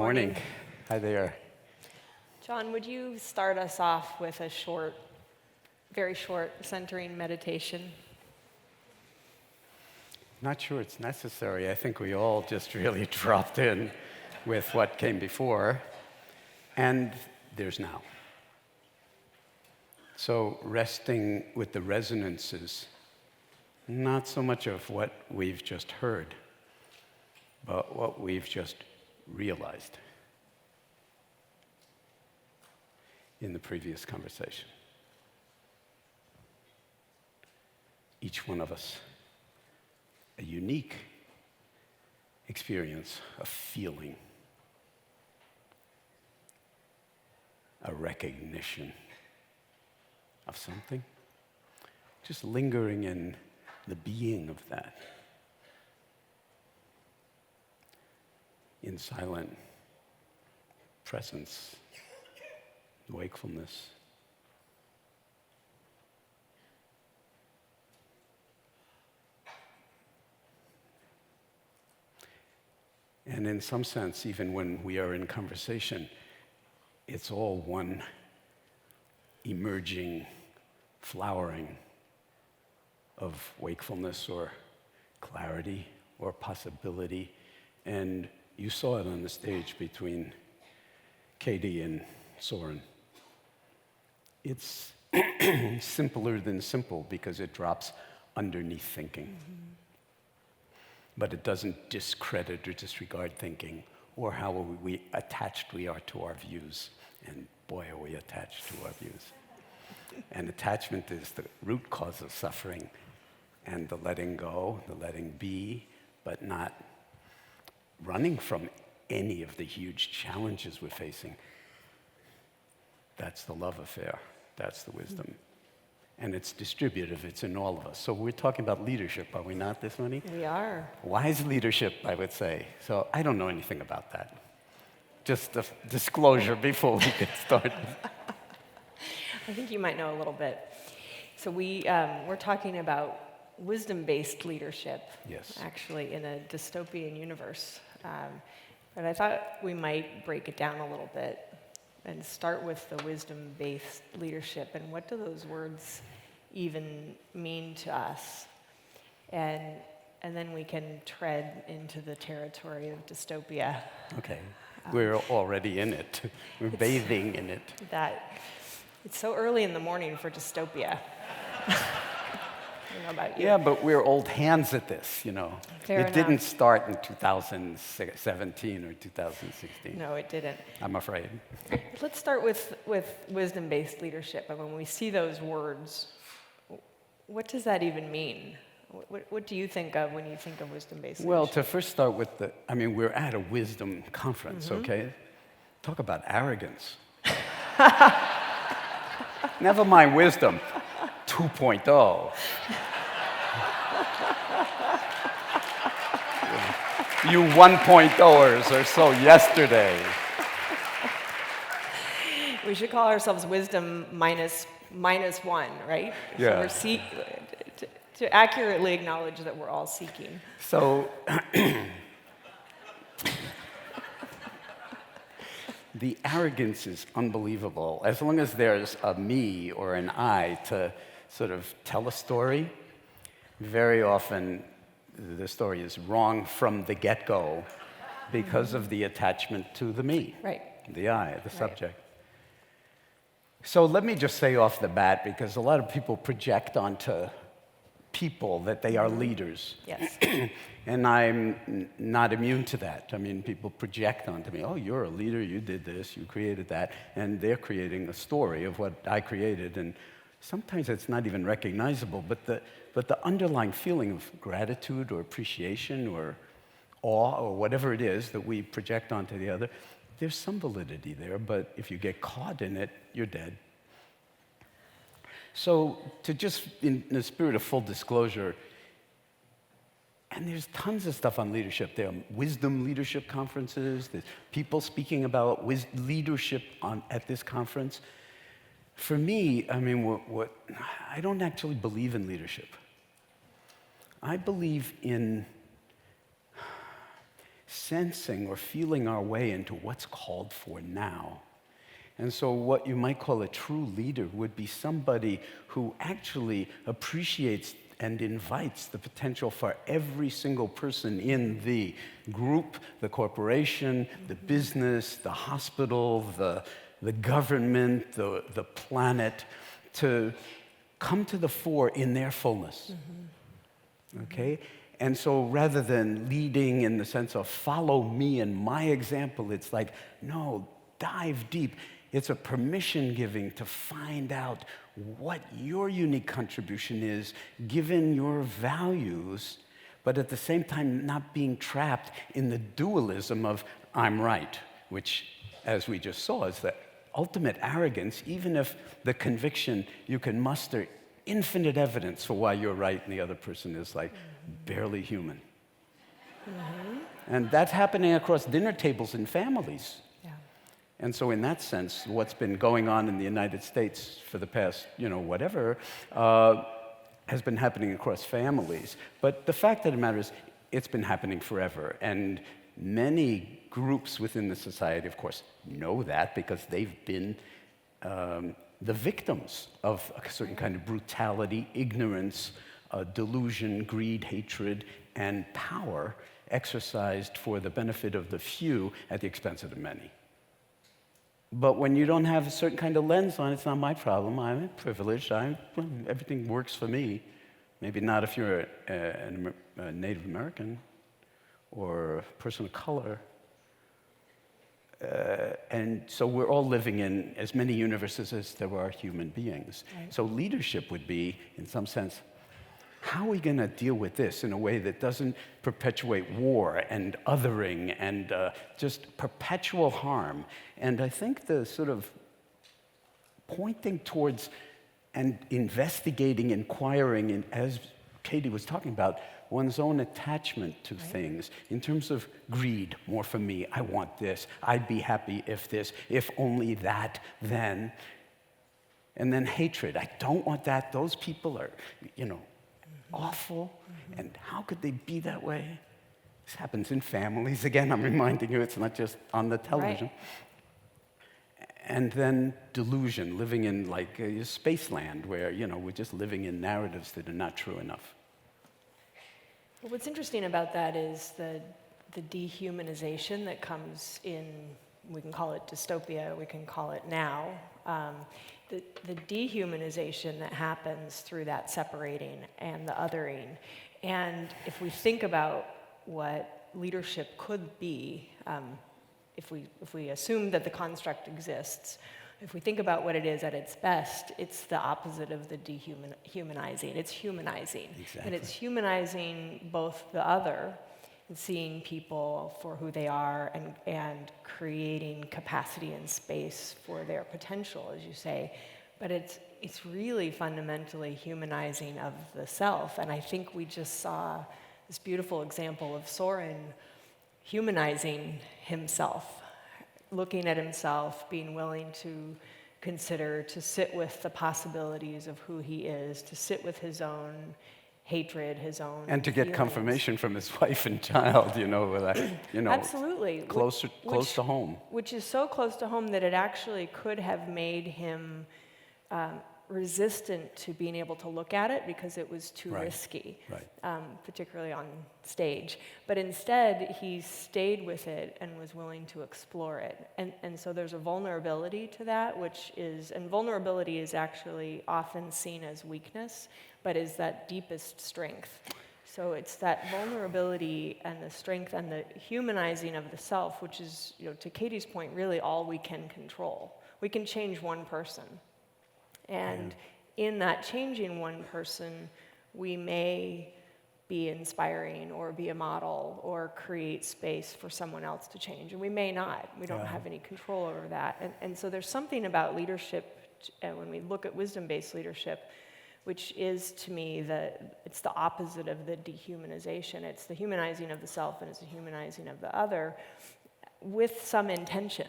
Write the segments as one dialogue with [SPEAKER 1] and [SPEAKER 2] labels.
[SPEAKER 1] morning.
[SPEAKER 2] Hi there.
[SPEAKER 1] Jon, would you start us off with a very short centering meditation?
[SPEAKER 2] Not sure it's necessary. I think we all just really dropped in with what came before, and there's now. So resting with the resonances, not so much of what we've just heard, but what we've just realized in the previous conversation. Each one of us, a unique experience, a feeling, a recognition of something, just lingering in the being of that, in silent presence, wakefulness. And in some sense, even when we are in conversation, it's all one emerging, flowering of wakefulness or clarity or possibility. And you saw it on the stage between Katie and Soren. It's simpler than simple because it drops underneath thinking. Mm-hmm. But it doesn't discredit or disregard thinking or how attached we are to our views. And boy, are we attached to our views. And attachment is the root cause of suffering, and the letting go, the letting be, but not running from any of the huge challenges we're facing. That's the love affair. That's the wisdom. And it's distributive. It's in all of us. So we're talking about leadership, are we not, this morning?
[SPEAKER 1] We are.
[SPEAKER 2] Wise leadership, I would say. So I don't know anything about that. Just a disclosure before we get started.
[SPEAKER 1] I think you might know a little bit. So we're talking about wisdom-based leadership,
[SPEAKER 2] yes,
[SPEAKER 1] actually, in a dystopian universe. But I thought we might break it down a little bit and start with the wisdom-based leadership, and what do those words even mean to us? And then we can tread into the territory of dystopia.
[SPEAKER 2] Okay, we're already in it. We're bathing in it.
[SPEAKER 1] It's so early in the morning for dystopia. I don't know about you.
[SPEAKER 2] Yeah, but we're old hands at this, you know.
[SPEAKER 1] Fair enough.
[SPEAKER 2] It didn't start in 2017 or 2016.
[SPEAKER 1] No, it didn't.
[SPEAKER 2] I'm afraid.
[SPEAKER 1] Let's start with wisdom-based leadership. And when we see those words, what does that even mean? What do you think of when you think of wisdom-based leadership?
[SPEAKER 2] Well, to first start with we're at a wisdom conference, mm-hmm. Okay? Talk about arrogance. Never mind wisdom. 2.0. You 1.0ers are so yesterday.
[SPEAKER 1] We should call ourselves wisdom minus one, right?
[SPEAKER 2] Yeah.
[SPEAKER 1] So we're to accurately acknowledge that we're all seeking.
[SPEAKER 2] So the arrogance is unbelievable. As long as there's a me or an I to sort of tell a story, very often the story is wrong from the get-go because of the attachment to the me,
[SPEAKER 1] right.
[SPEAKER 2] The I, the subject. So let me just say off the bat, because a lot of people project onto people that they are leaders.
[SPEAKER 1] Yes.
[SPEAKER 2] And I'm not immune to that. I mean, people project onto me, oh, you're a leader, you did this, you created that, and they're creating a story of what I created, and sometimes it's not even recognizable, but the underlying feeling of gratitude or appreciation or awe or whatever it is that we project onto the other, there's some validity there, but if you get caught in it, you're dead. So to just, in the spirit of full disclosure, and there's tons of stuff on leadership. There are wisdom leadership conferences. There's people speaking about leadership at this conference. For me, I mean, I don't actually believe in leadership. I believe in sensing or feeling our way into what's called for now. And so what you might call a true leader would be somebody who actually appreciates and invites the potential for every single person in the group, the corporation, the business, the hospital, the government, the planet, to come to the fore in their fullness. Okay? And so rather than leading in the sense of follow me and my example, it's like, no, dive deep. It's a permission giving to find out what your unique contribution is, given your values, but at the same time not being trapped in the dualism of I'm right, which, as we just saw, is the ultimate arrogance, even if the conviction you can muster infinite evidence for why you're right and the other person is like barely human. And that's happening across dinner tables in families. And so in that sense, what's been going on in the United States for the past, whatever, has been happening across families. But the fact of the matter is, it's been happening forever. And many groups within the society, of course, know that because they've been the victims of a certain kind of brutality, ignorance, delusion, greed, hatred, and power exercised for the benefit of the few at the expense of the many. But when you don't have a certain kind of lens on it, it's not my problem. I'm privileged. Everything works for me. Maybe not if you're a Native American or a person of color. And so we're all living in as many universes as there are human beings. Right. So leadership would be, in some sense, how are we going to deal with this in a way that doesn't perpetuate war and othering and just perpetual harm? And I think the sort of pointing towards and investigating, inquiring, and as Katie was talking about, one's own attachment to things in terms of greed, more for me, I want this, I'd be happy if this, if only that, then. And then hatred, I don't want that, those people are, awful, and how could they be that way? This happens in families. Again, I'm reminding you, it's not just on the television. Right. And then delusion, living in like a space land where, we're just living in narratives that are not true enough.
[SPEAKER 1] Well, what's interesting about that is the dehumanization that comes in, we can call it dystopia, we can call it now, the dehumanization that happens through that separating and the othering. And if we think about what leadership could be, if we assume that the construct exists, if we think about what it is at its best, it's the opposite of the dehumanizing. It's humanizing. Exactly. And it's humanizing both the other, and seeing people for who they are, and creating capacity and space for their potential, as you say. But it's really fundamentally humanizing of the self. And I think we just saw this beautiful example of Soren humanizing himself, looking at himself, being willing to consider, to sit with the possibilities of who he is, to sit with his own hatred, his own
[SPEAKER 2] and to get confirmation from his wife and child,
[SPEAKER 1] absolutely,
[SPEAKER 2] close to home.
[SPEAKER 1] Which is so close to home that it actually could have made him resistant to being able to look at it because it was too risky, particularly on stage. But instead, he stayed with it and was willing to explore it. And so there's a vulnerability to that, and vulnerability is actually often seen as weakness, but is that deepest strength. So it's that vulnerability and the strength and the humanizing of the self, which is, to Katie's point, really all we can control. We can change one person. And in that changing one person, we may be inspiring or be a model or create space for someone else to change. And we may not. We don't have any control over that. And so there's something about leadership, when we look at wisdom-based leadership, which is, to me, it's the opposite of the dehumanization. It's the humanizing of the self and it's the humanizing of the other with some intention.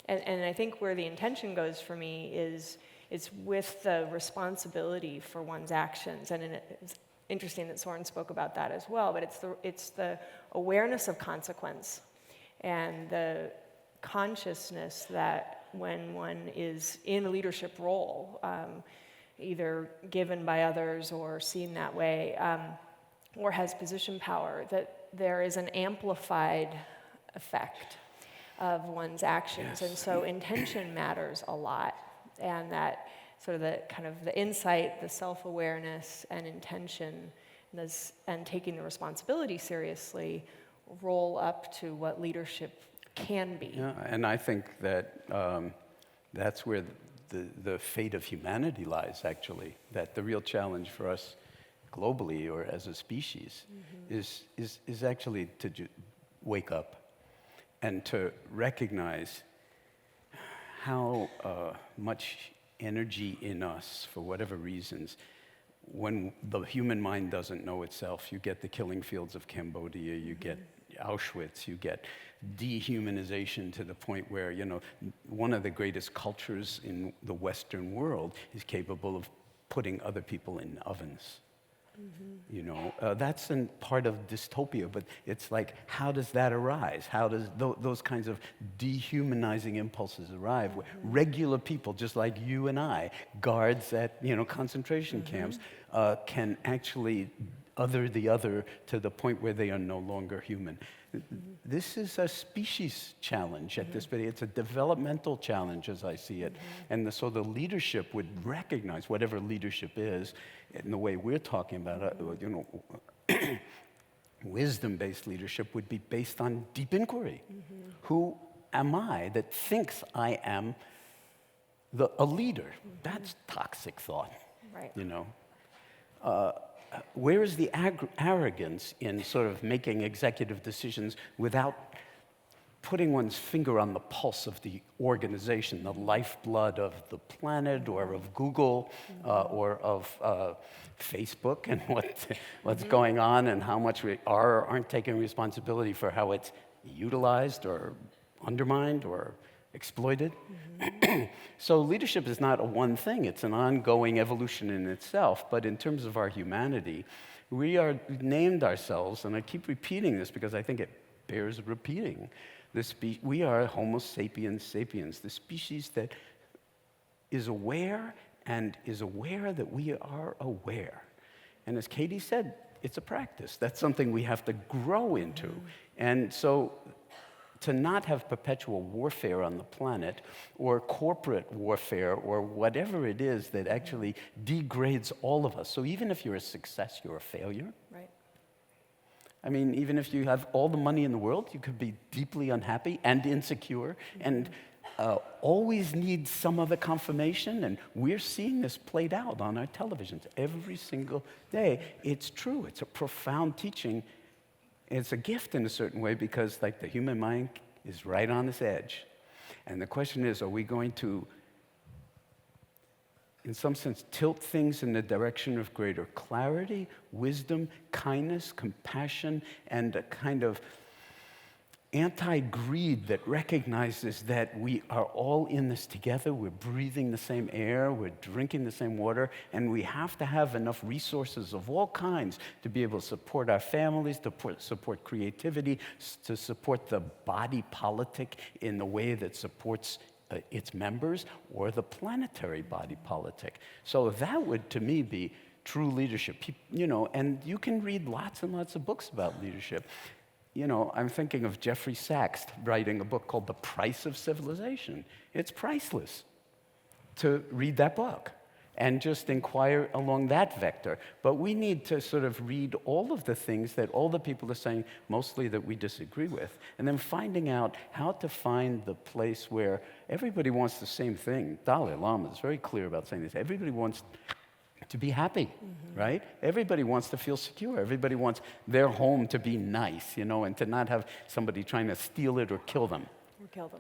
[SPEAKER 1] And I think where the intention goes for me is it's with the responsibility for one's actions. And it's interesting that Soren spoke about that as well, but it's the awareness of consequence. and the consciousness that when one is in a leadership role, either given by others or seen that way, or has position power, that there is an amplified effect of one's actions.
[SPEAKER 2] Yes.
[SPEAKER 1] And so intention matters a lot, and that sort of the kind of the insight, the self-awareness and intention, and taking the responsibility seriously roll up to what leadership can be.
[SPEAKER 2] Yeah, and I think that that's where the fate of humanity lies, actually, that the real challenge for us globally or as a species is actually to wake up and to recognize how much energy in us, for whatever reasons, when the human mind doesn't know itself, you get the killing fields of Cambodia, you get Auschwitz, you get dehumanization to the point where, you know, one of the greatest cultures in the Western world is capable of putting other people in ovens. You know, that's part of dystopia, but it's like, how does that arise? How does those kinds of dehumanizing impulses arrive? Regular people, just like you and I, guards at, you know, concentration camps, can actually other the other to the point where they are no longer human. This is a species challenge at this point. It's a developmental challenge as I see it. And so the leadership would recognize whatever leadership is in the way we're talking about it, you know, wisdom-based leadership would be based on deep inquiry. Who am I that thinks I am a leader? That's toxic thought,
[SPEAKER 1] Right.
[SPEAKER 2] you know. Where is the arrogance in sort of making executive decisions without putting one's finger on the pulse of the organization, the lifeblood of the planet or of Google or of Facebook, and what's going on and how much we are or aren't taking responsibility for how it's utilized or undermined or exploited? So leadership is not a one thing. It's an ongoing evolution in itself. But in terms of our humanity, we are named ourselves, and I keep repeating this because I think it bears repeating. We are Homo sapiens sapiens, the species that is aware and is aware that we are aware. And as Katie said, it's a practice. That's something we have to grow into. And so to not have perpetual warfare on the planet or corporate warfare or whatever it is that actually degrades all of us. So even if you're a success, you're a failure.
[SPEAKER 1] Right.
[SPEAKER 2] I mean, even if you have all the money in the world, you could be deeply unhappy and insecure and always need some other confirmation. And we're seeing this played out on our televisions every single day. It's true. It's a profound teaching. It's a gift in a certain way because, like, the human mind is right on this edge. And the question is, are we going to, in some sense, tilt things in the direction of greater clarity, wisdom, kindness, compassion, and a kind of anti-greed that recognizes that we are all in this together, we're breathing the same air, we're drinking the same water, and we have to have enough resources of all kinds to be able to support our families, to support creativity, to support the body politic in the way that supports its members, or the planetary body politic. So that would, to me, be true leadership. You know, and you can read lots and lots of books about leadership. You know, I'm thinking of Jeffrey Sachs writing a book called The Price of Civilization. It's priceless to read that book and just inquire along that vector. But we need to sort of read all of the things that all the people are saying, mostly that we disagree with, and then finding out how to find the place where everybody wants the same thing. Dalai Lama is very clear about saying this. Everybody wants to be happy, right? Everybody wants to feel secure. Everybody wants their home to be nice, you know, and to not have somebody trying to steal it or kill them.
[SPEAKER 1] Or kill them,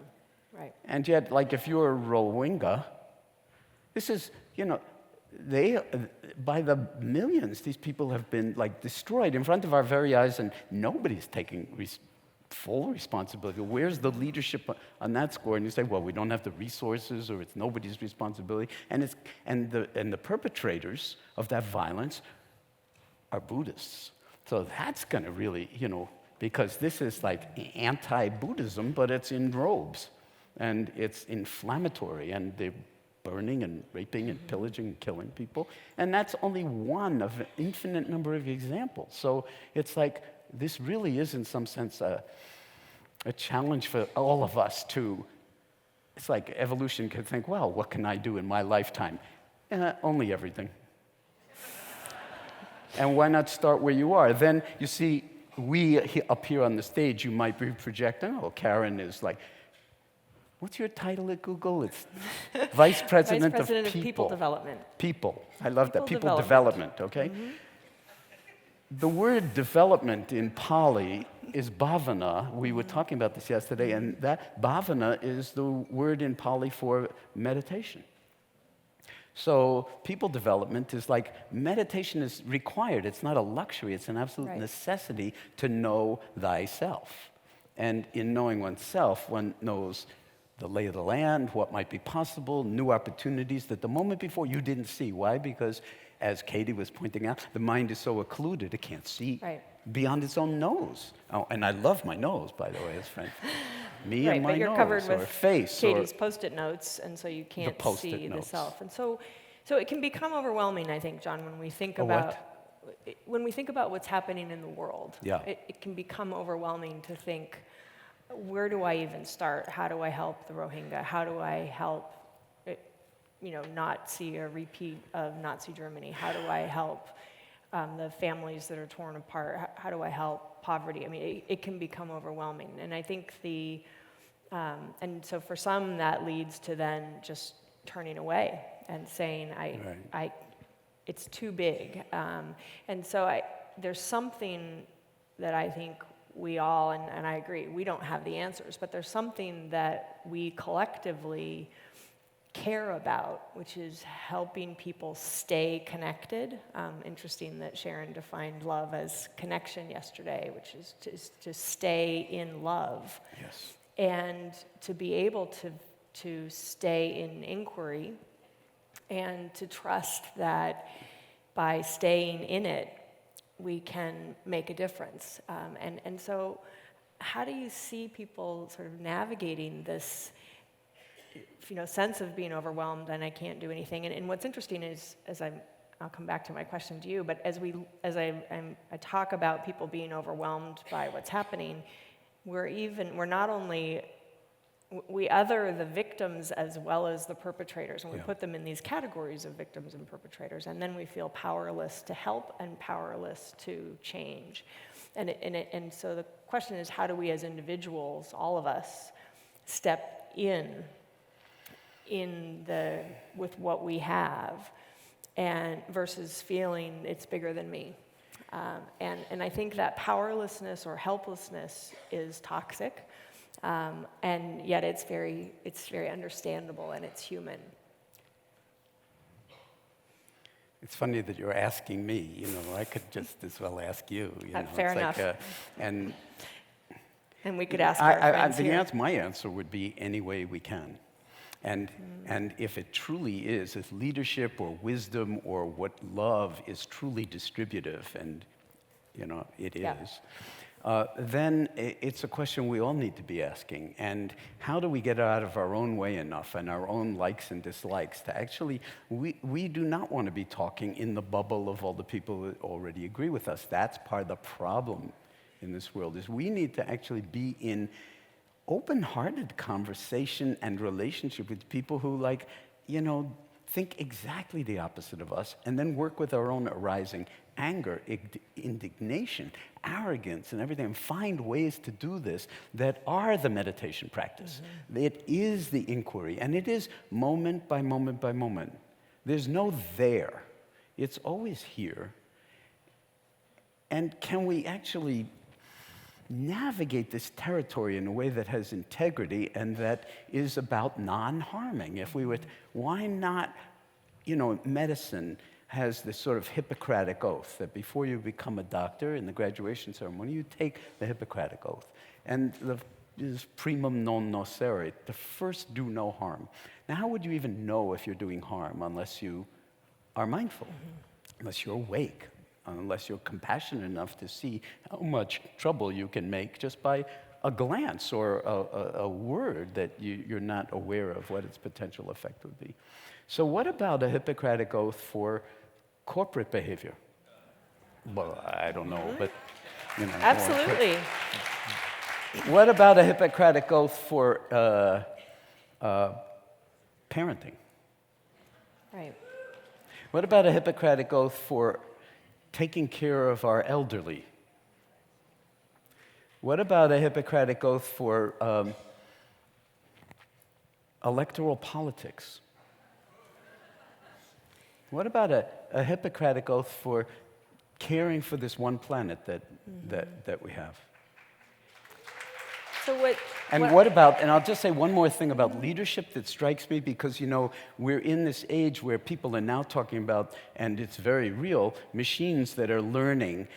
[SPEAKER 1] right.
[SPEAKER 2] And yet, like, if you're a Rohingya, this is, you know, by the millions, these people have been, like, destroyed in front of our very eyes, and nobody's taking full responsibility. Where's the leadership on that score? And you say, well, we don't have the resources, or it's nobody's responsibility. And the perpetrators of that violence are Buddhists. So that's going to really, you know, because this is like anti-Buddhism, but it's in robes, and it's inflammatory, and they're burning and raping and pillaging and killing people, and that's only one of an infinite number of examples. So it's like this really is, in some sense, a challenge for all of us to. It's like evolution could think, well, what can I do in my lifetime? Only everything. And why not start where you are? Then, you see, up here on the stage, you might be projecting, oh, Karen is like, what's your title at Google? It's Vice President,
[SPEAKER 1] of People Development.
[SPEAKER 2] People. I love that.
[SPEAKER 1] People
[SPEAKER 2] People development, okay? The word development in Pali is bhavana. We were talking about this yesterday, and that bhavana is the word in Pali for meditation. So people development is like meditation is required. It's not a luxury. It's an absolute necessity to know thyself. And in knowing oneself, one knows the lay of the land, what might be possible, new opportunities that the moment before you didn't see. Why? Because, as Katie was pointing out, the mind is so occluded it can't see beyond its own nose. Oh, and I love my nose, by the way, as friend. Me and my
[SPEAKER 1] but you're
[SPEAKER 2] nose,
[SPEAKER 1] covered
[SPEAKER 2] or
[SPEAKER 1] with
[SPEAKER 2] face,
[SPEAKER 1] Katie's Post-it notes, and so you can't see the
[SPEAKER 2] notes.
[SPEAKER 1] self. And so it can become overwhelming, I think, John, when we think about what's happening in the world.
[SPEAKER 2] Yeah.
[SPEAKER 1] It can become overwhelming to think, where do I even start? How do I help the Rohingya? How do I help, not see a repeat of Nazi Germany? How do I help the families that are torn apart? How do I help poverty? I mean, it can become overwhelming. And I think and so for some that leads to then just turning away and saying, it's too big. And so there's something that I think we all, and I agree, we don't have the answers, but there's something that we collectively care about, which is helping people stay connected. Interesting that Sharon defined love as connection yesterday, which is to stay in love.
[SPEAKER 2] Yes.
[SPEAKER 1] And to be able to stay in inquiry and to trust that by staying in it, we can make a difference. And so how do you see people sort of navigating this sense of being overwhelmed and I can't do anything? And what's interesting is, I'll come back to my question to you, but as I talk about people being overwhelmed by what's happening, we other the victims as well as the perpetrators, and we put them in these categories of victims and perpetrators, and then we feel powerless to help and powerless to change. And so the question is, how do we as individuals, all of us, step in with what we have, and versus feeling it's bigger than me. And I think that powerlessness or helplessness is toxic, and yet it's very understandable and it's human.
[SPEAKER 2] It's funny that you're asking me. I could just as well ask you.
[SPEAKER 1] Fair enough.
[SPEAKER 2] And
[SPEAKER 1] we could ask our friends here.
[SPEAKER 2] My answer would be any way we can. And if it truly is, if leadership or wisdom or what love is truly distributive, and it is, then it's a question we all need to be asking. And how do we get out of our own way enough and our own likes and dislikes to actually, we do not want to be talking in the bubble of all the people that already agree with us. That's part of the problem in this world, is we need to actually be in open-hearted conversation and relationship with people who think exactly the opposite of us, and then work with our own arising anger, indignation, arrogance, and everything, and find ways to do this that are the meditation practice. Mm-hmm. It is the inquiry, and it is moment by moment by moment. There's no there. It's always here. And can we actually navigate this territory in a way that has integrity and that is about non-harming? If we would, why not, medicine has this sort of Hippocratic oath that before you become a doctor in the graduation ceremony, you take the Hippocratic oath. And is primum non nocere, the first do no harm. Now, how would you even know if you're doing harm unless you are mindful, unless you're awake? unless you're compassionate enough to see how much trouble you can make just by a glance or a word that you're not aware of what its potential effect would be. So what about a Hippocratic oath for corporate behavior? Well, I don't know, but, you know.
[SPEAKER 1] Absolutely.
[SPEAKER 2] What about a Hippocratic oath for parenting?
[SPEAKER 1] Right.
[SPEAKER 2] What about a Hippocratic oath for taking care of our elderly? What about a Hippocratic oath for electoral politics? What about a Hippocratic oath for caring for this one planet that we have?
[SPEAKER 1] So
[SPEAKER 2] what about, and I'll just say one more thing about leadership that strikes me, because, you know, we're in this age where people are now talking about, and it's very real, machines that are learning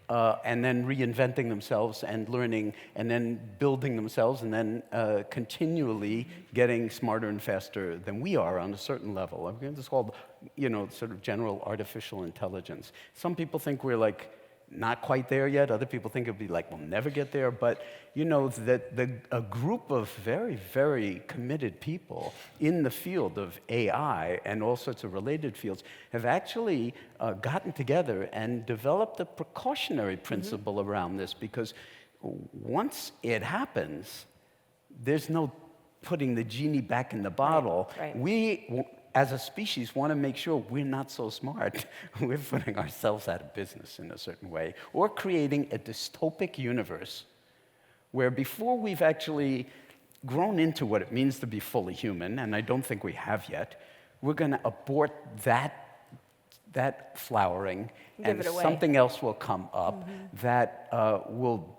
[SPEAKER 2] and then reinventing themselves and learning and then building themselves and then continually getting smarter and faster than we are on a certain level. I mean, it's called, you know, sort of general artificial intelligence. Some people think we're like not quite there yet. Other people think it'll be like we'll never get there. But you know that a group of very, very committed people in the field of AI and all sorts of related fields have actually gotten together and developed a precautionary principle around this, because once it happens, there's no putting the genie back in the bottle.
[SPEAKER 1] Right.
[SPEAKER 2] We, as a species, want to make sure we're not so smart. We're putting ourselves out of business in a certain way, or creating a dystopic universe where before we've actually grown into what it means to be fully human, and I don't think we have yet, we're going to abort that flowering, and something else will come up that will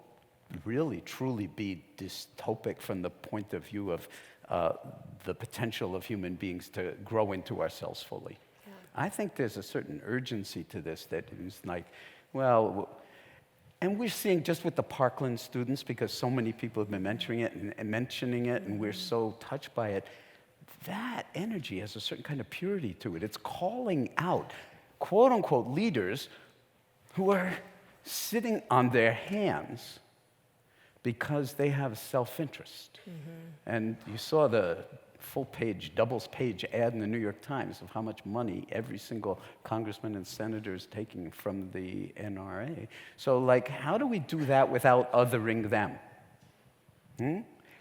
[SPEAKER 2] really, truly be dystopic from the point of view of the potential of human beings to grow into ourselves fully. Yeah. I think there's a certain urgency to this that is like, well, and we're seeing just with the Parkland students, because so many people have been mentioning it, and we're so touched by it, that energy has a certain kind of purity to it. It's calling out, quote unquote, leaders who are sitting on their hands because they have self-interest. And you saw the full-page, doubles-page ad in the New York Times of how much money every single congressman and senator is taking from the NRA. So, like, how do we do that without othering them?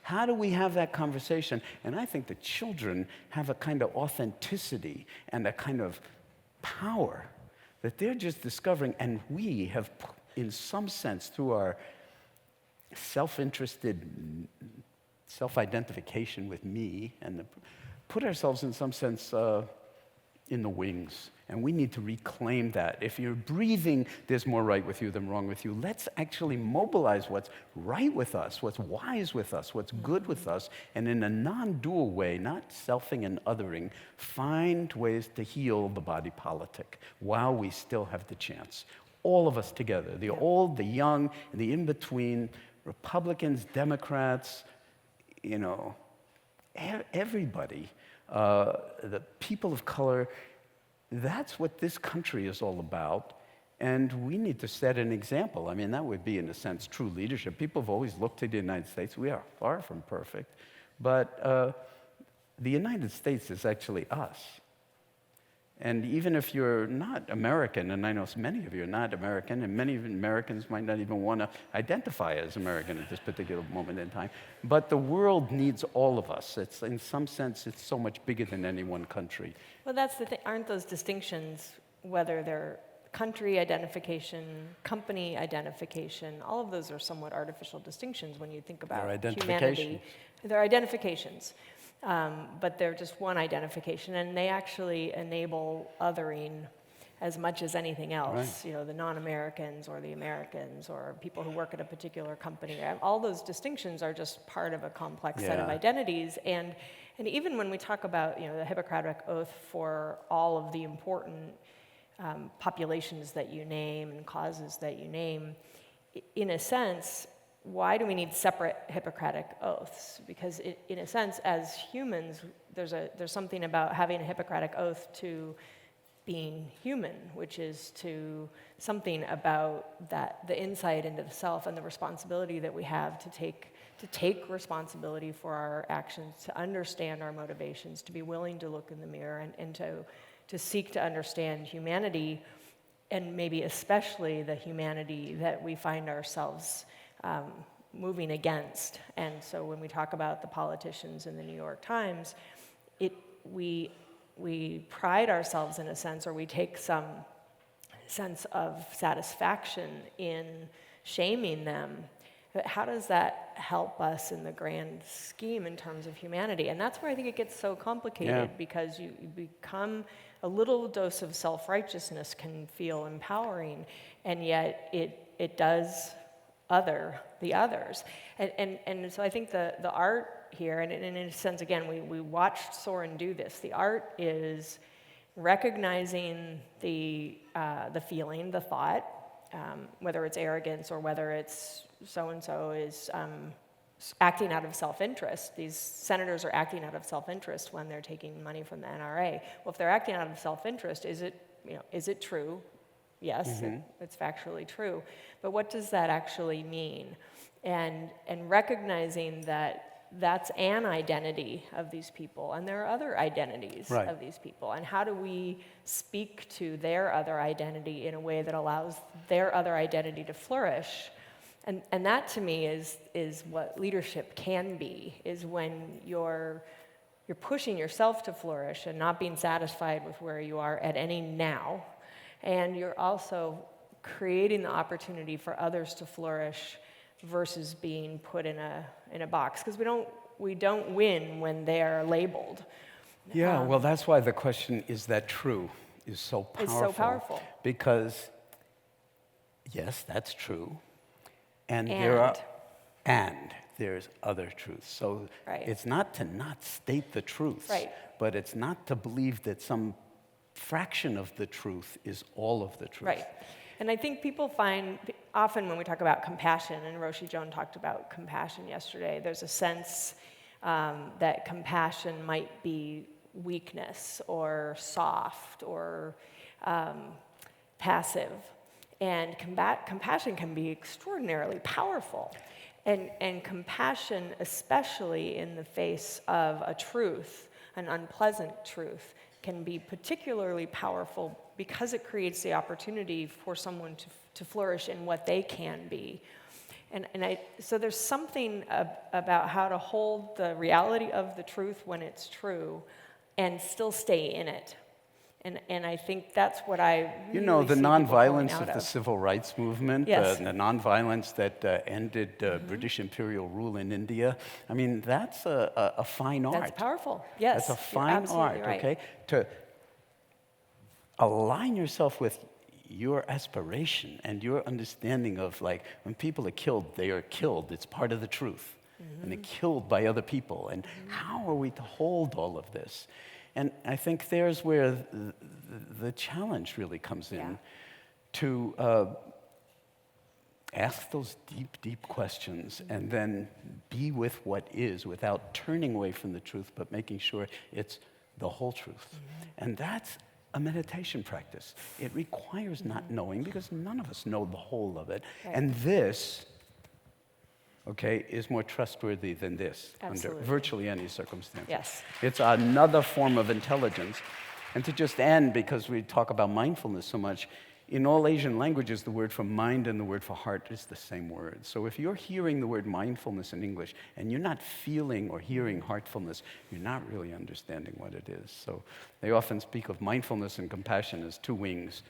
[SPEAKER 2] How do we have that conversation? And I think the children have a kind of authenticity and a kind of power that they're just discovering, and we have, in some sense, through our self-interested self-identification with me, and put ourselves in some sense in the wings. And we need to reclaim that. If you're breathing, there's more right with you than wrong with you. Let's actually mobilize what's right with us, what's wise with us, what's good with us, and in a non-dual way, not selfing and othering, find ways to heal the body politic while we still have the chance. All of us together, the old, the young, and the in-between, Republicans, Democrats, you know, everybody, the people of color. That's what this country is all about, and we need to set an example. I mean, that would be, in a sense, true leadership. People have always looked to the United States. We are far from perfect, but the United States is actually us. And even if you're not American, and I know many of you are not American, and many Americans might not even want to identify as American at this particular moment in time, but the world needs all of us. It's, in some sense, it's so much bigger than any one country.
[SPEAKER 1] Well, that's the thing. Aren't those distinctions, whether they're country identification, company identification, all of those are somewhat artificial distinctions when you think about humanity. They're identifications. But they're just one identification, and they actually enable othering as much as anything else. Right. You know, the non-Americans or the Americans or people who work at a particular company. All those distinctions are just part of a complex set of identities. And even when we talk about, you know, the Hippocratic Oath for all of the important populations that you name and causes that you name, in a sense, why do we need separate Hippocratic oaths? Because in a sense, as humans, there's something about having a Hippocratic oath to being human, which is to something about that, the insight into the self and the responsibility that we have to take responsibility for our actions, to understand our motivations, to be willing to look in the mirror and to seek to understand humanity, and maybe especially the humanity that we find ourselves moving against. And so when we talk about the politicians in the New York Times, we pride ourselves in a sense, or we take some sense of satisfaction in shaming them. But how does that help us in the grand scheme in terms of humanity? And that's where I think it gets so complicated, because you become, a little dose of self-righteousness can feel empowering, and yet it does the others. And so I think the art here, and in a sense, again, we watched Soren do this. The art is recognizing the feeling, the thought, whether it's arrogance or whether it's so-and-so is acting out of self-interest. These senators are acting out of self-interest when they're taking money from the NRA. Well, if they're acting out of self-interest, is it true? Yes, it's factually true. But what does that actually mean? And recognizing that that's an identity of these people, and there are other identities of these people. And how do we speak to their other identity in a way that allows their other identity to flourish? And that, to me, is what leadership can be, is when you're pushing yourself to flourish and not being satisfied with where you are at any now, and you're also creating the opportunity for others to flourish versus being put in a box, because we don't win when they are labeled.
[SPEAKER 2] Yeah, well, that's why the question, is that true, is so powerful.
[SPEAKER 1] It's so powerful.
[SPEAKER 2] Because, yes, that's true. And there's other truths. So it's not to not state the truths, but it's not to believe that some fraction of the truth is all of the truth.
[SPEAKER 1] Right. And I think people find, often when we talk about compassion, and Roshi Joan talked about compassion yesterday, there's a sense that compassion might be weakness or soft or passive. And compassion can be extraordinarily powerful. And compassion, especially in the face of a truth, an unpleasant truth, can be particularly powerful because it creates the opportunity for someone to flourish in what they can be. So there's something about how to hold the reality of the truth when it's true and still stay in it. And I think that's what I really
[SPEAKER 2] the
[SPEAKER 1] see
[SPEAKER 2] nonviolence
[SPEAKER 1] people
[SPEAKER 2] of
[SPEAKER 1] coming out
[SPEAKER 2] the civil rights movement,
[SPEAKER 1] Yes.
[SPEAKER 2] the nonviolence that ended British imperial rule in India. I mean, that's a fine art.
[SPEAKER 1] That's powerful. Yes,
[SPEAKER 2] That's a fine art,
[SPEAKER 1] right.
[SPEAKER 2] okay? To align yourself with your aspiration and your understanding of, like, when people are killed, they are killed. It's part of the truth. And they're killed by other people. And how are we to hold all of this? And I think there's where the challenge really comes in, to ask those deep, deep questions and then be with what is without turning away from the truth, but making sure it's the whole truth. And that's a meditation practice. It requires not knowing, because none of us know the whole of it. And this, is more trustworthy than this under virtually any circumstance.
[SPEAKER 1] Yes.
[SPEAKER 2] It's another form of intelligence. And to just end, because we talk about mindfulness so much, in all Asian languages, the word for mind and the word for heart is the same word. So if you're hearing the word mindfulness in English and you're not feeling or hearing heartfulness, you're not really understanding what it is. So they often speak of mindfulness and compassion as two wings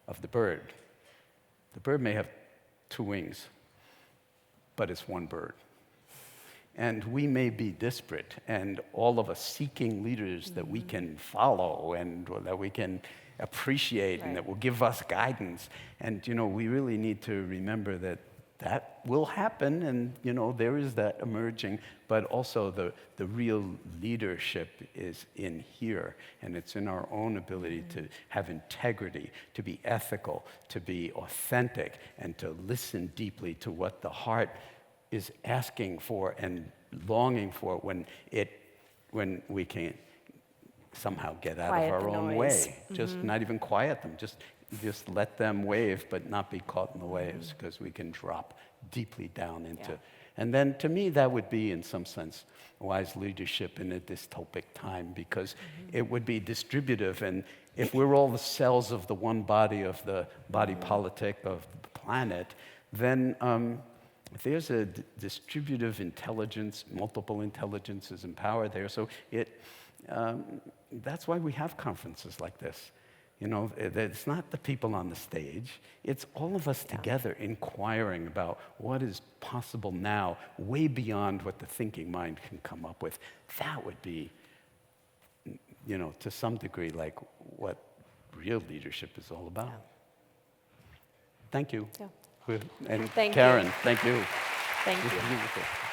[SPEAKER 2] of the bird. The bird may have two wings, but it's one bird. And we may be disparate, and all of us seeking leaders that we can follow and that we can appreciate and that will give us guidance. And, we really need to remember that will happen, and, there is that emerging, but also the real leadership is in here, and it's in our own ability to have integrity, to be ethical, to be authentic, and to listen deeply to what the heart is asking for and longing for when we can somehow get out
[SPEAKER 1] Quiet
[SPEAKER 2] of our
[SPEAKER 1] the
[SPEAKER 2] own
[SPEAKER 1] noise.
[SPEAKER 2] way. Just not even quiet them, just let them wave, but not be caught in the waves, because we can drop deeply down into.
[SPEAKER 1] Yeah.
[SPEAKER 2] And then to me, that would be, in some sense, wise leadership in a dystopic time, because it would be distributive. And if we're all the cells of the one body, of the body politic of the planet, then there's a distributive intelligence, multiple intelligences and power there. So that's why we have conferences like this. You know, it's not the people on the stage. It's all of us together inquiring about what is possible now, way beyond what the thinking mind can come up with. That would be, you know, to some degree, like what real leadership is all about.
[SPEAKER 1] Yeah.
[SPEAKER 2] Thank you.
[SPEAKER 1] Yeah.
[SPEAKER 2] And
[SPEAKER 1] Thank you.
[SPEAKER 2] Karen, thank you.
[SPEAKER 1] Thank
[SPEAKER 2] This
[SPEAKER 1] you.
[SPEAKER 2] is beautiful.